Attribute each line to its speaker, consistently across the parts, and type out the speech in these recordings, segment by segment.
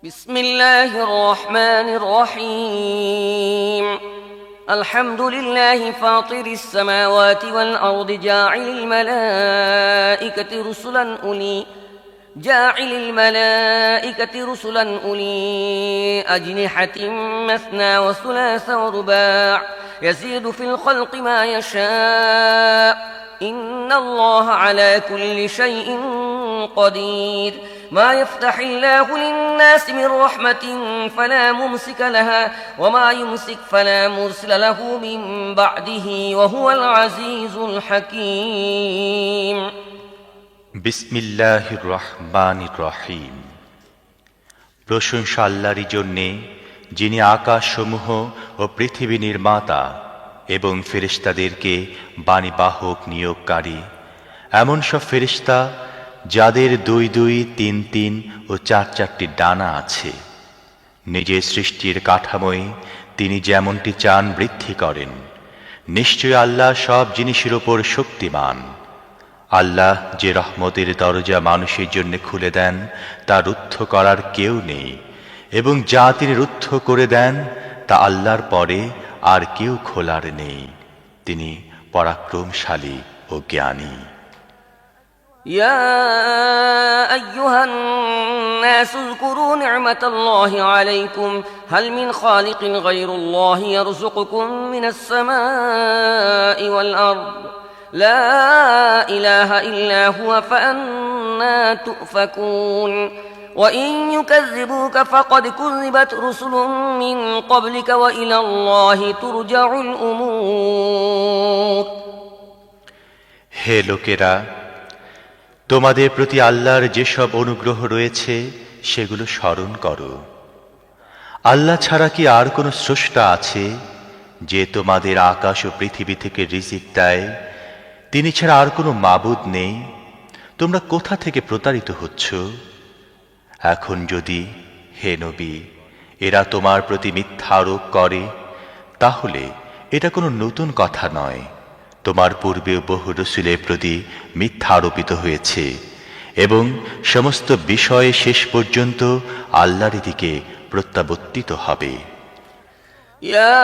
Speaker 1: بسم الله الرحمن الرحيم الحمد لله فاطر السماوات والأرض جاعل الملائكة رسلا أولي أجنحة مثنى وثلاث ورباع يزيد في الخلق ما يشاء إن الله على كل شيء قدير ما يفتح الله للناس من رحمة فلا ممسك لها وما يمسك فلا مرسل له من بعده وهو العزيز الحكيم
Speaker 2: বিসমিল্লাহির রহমানির রহিম। প্রশংসা আল্লাহরই জন্যে, যিনি আকাশসমূহ ও পৃথিবী নির্মাতা এবং ফেরেশতাদেরকে বাণীবাহক নিয়োগকারী। এমন সব ফেরেশতা যাদের 2 2, 3 3 ও 4 4টি ডানা আছে। নিজের সৃষ্টির কাঠামোয় তিনি যেমনটি চান বৃদ্ধি করেন। নিশ্চয় আল্লাহ সব জিনিসের উপর শক্তিমান। আল্লাহ যে রহমতের দরজা মানুষের জন্য খুলে দেন তা রুদ্ধ করার কেউ নেই, এবং যা তিনি রুদ্ধ করে দেন তা আল্লাহর পরে আর কেউ খোলার নেই। তিনি পরাক্রমশালী ও জ্ঞানী।
Speaker 1: يا أيها الناس اذكروا نعمة الله عليكم هل من خالق غير الله يرزقكم من السماء والأرض لا إله إلا هو فأنا تؤفكون وإن يكذبوك فقد كذبت رسل من قبلك وإلى الله ترجع الأمور
Speaker 2: হে লোকেরা, তোমাদের প্রতি আল্লাহর যেসব অনুগ্রহ রয়েছে সেগুলো স্মরণ করো। আল্লাহ ছাড়া কি আর কোনো স্রষ্টা আছে যে তোমাদের আকাশ ও পৃথিবী থেকে রিজিক দেয়? তিনি ছাড়া আর কোনো মাবুদ নেই। তোমরা কোথা থেকে প্রতারিত হচ্ছ? এখন যদি, হে নবী, এরা তোমার প্রতি মিথ্যা আরোপ করে, তাহলে এটা কোনো নতুন কথা নয়। তোমার পূর্বেও বহু রসুলের প্রতি মিথ্যা আরোপিত হয়েছে, এবং সমস্ত বিষয়ে শেষ পর্যন্ত আল্লাহর দিকে প্রত্যাবর্তিত হবে।
Speaker 1: يا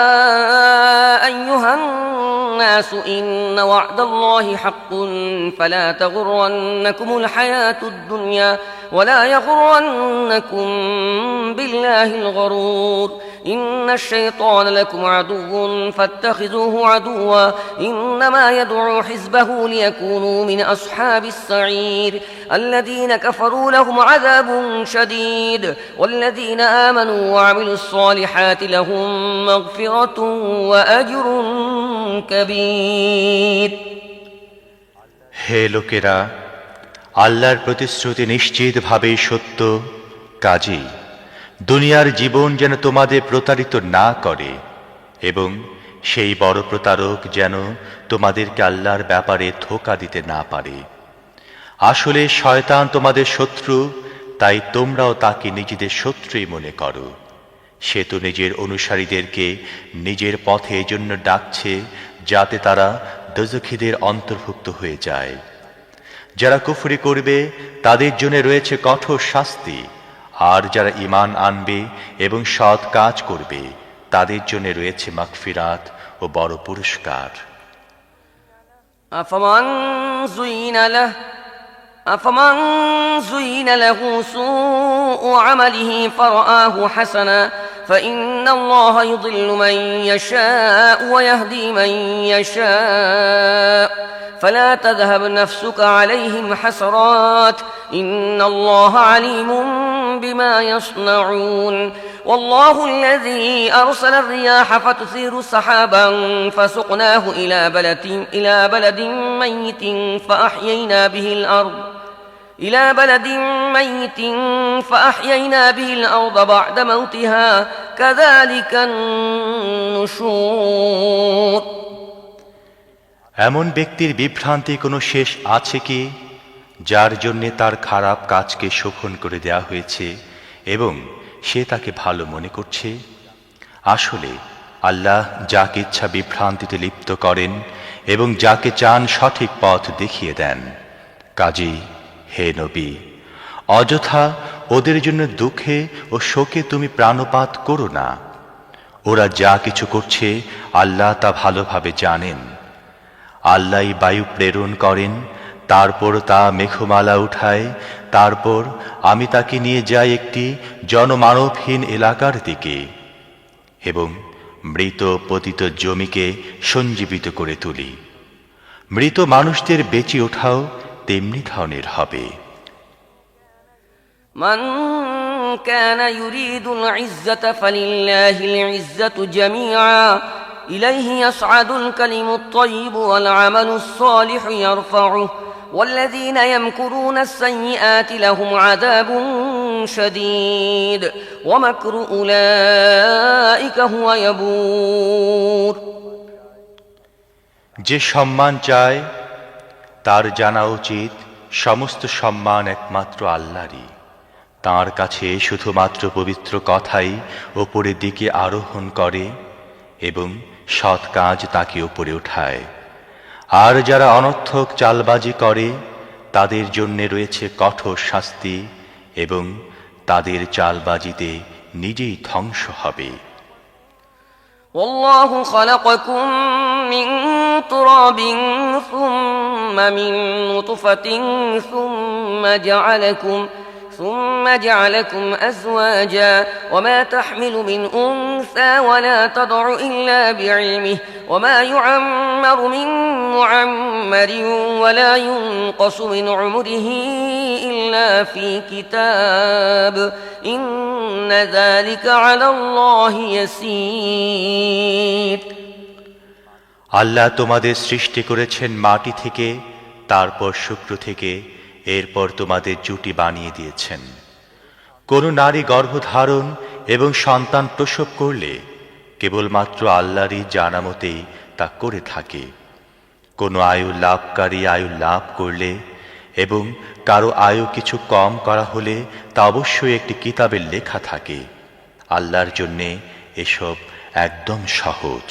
Speaker 1: أيها الناس إن وعد الله حق فلا تغرنكم الحياة الدنيا ولا يغرنكم بالله الغرور إن الشيطان لكم عدو فاتخذوه عدوا إنما يدعو حزبه ليكونوا من أصحاب السعير الذين كفروا لهم عذاب شديد والذين آمنوا وعملوا الصالحات لهم مغفرة وأجر كبير
Speaker 2: হে লোকেরা, আল্লাহর প্রতিশ্রুতি নিশ্চিতভাবেই সত্য। কাজেই দুনিয়ার জীবন যেন তোমাদের প্রতারিত না করে, এবং সেই বড় প্রতারক যেন তোমাদেরকে আল্লাহর ব্যাপারে ধোঁকা দিতে না পারে। আসলে শয়তান তোমাদের শত্রু, তাই তোমরাও তাকে নিজেদের শত্রুই মনে করো। সে তো নিজের অনুসারীদেরকে নিজের পথে এজন্য ডাকছে যাতে তারা দোজখীদের অন্তর্ভুক্ত হয়ে যায়। যারা কুফরি করবে তাদের জন্য রয়েছে কঠোর শাস্তি, আর যারা ঈমান আনবে এবং সৎ কাজ করবে তাদের জন্য রয়েছে মাগফিরাত ও বড় পুরস্কার।
Speaker 1: أفمن زين له سوء عمله فرآه حسنا فإن الله يضل من يشاء ويهدي من يشاء فلا تذهب نفسك عليهم حسرات إن الله عليم بما يصنعون والله الذي أرسل الرياح فتثير سحابا فسقناه إلى بلد ميت فأحيينا به الأرض بعد موتها كذلك النشور
Speaker 2: এমন ব্যক্তির বিভ্রান্তি কোনো শেষ আছে কি, যার জন্যে তার খারাপ কাজকে শোভন করে দেয়া হয়েছে এবং সে তাকে ভালো মনে করছে? আসলে আল্লাহ যাকে ইচ্ছা বিভ্রান্তিতে লিপ্ত করেন এবং যাকে চান সঠিক পথ দেখিয়ে দেন। কাজেই হে নবী, অযথা ওদের জন্য দুঃখে ও শোকে তুমি প্রাণপাত করো না। ওরা যা কিছু করছে আল্লাহ তা ভালোভাবে জানেন। আল্লাহই বায়ু প্রেরণ করেন, তারপর তা মেঘমালা উঠায়, তারপর আমি তাকে নিয়ে যাই একটি জনমানবহীন এলাকার দিকে এবং মৃত পতিত জমিকে সঞ্জীবিত করে তুলি। মৃত মানুষদের বেঁচে ওঠাও তেমনি ধরনের হবে।
Speaker 1: من كان يريد العزة فلله العزة جميعا إليه يصعد الكلم الطيب والعمل الصالح يرفعه والذين يمكرون السيئات لهم عذاب شديد ومكر أولئك هو يبور।
Speaker 2: যে সম্মান চায় তার জানা উচিত সমস্ত সম্মান একমাত্র আল্লাহরই। তাঁর কাছে শুধুমাত্র পবিত্র কথাই ওপরের দিকে আরোহণ করে এবং সৎ কাজ তাকে উপরে উঠায়। আর যারা অনর্থক চালবাজি করে তাদের জন্যে রয়েছে কঠোর শাস্তি এবং তাদের চালবাজিতে নিজেই ধ্বংস হবে।
Speaker 1: والله خلقكم من تراب ثم من نطفة ثم جعلكم أزواجا وما تحمل من أنثى ولا تضع إلا بعلمه وما يعمر من معمر ولا ينقص من عمره إلا في كتاب إن ذلك على الله يسير।
Speaker 2: আল্লাহ তোমাদের সৃষ্টি করেছেন মাটি থেকে, তারপর শুক্র থেকে, এরপর তোমাদের জুটি বানিয়ে দিয়েছেন। কোন নারী গর্ভধারণ এবং সন্তান প্রসব করলে কেবলমাত্র আল্লাহরই জানা মতেই তা করে থাকে। কোন আয়ু লাভকারী আয়ু লাভ করলে এবং কারো আয়ু কিছু কম করা হলে তা অবশ্যই একটি কিতাবে লেখা থাকে। আল্লাহর জন্যে এসব একদম সহজ।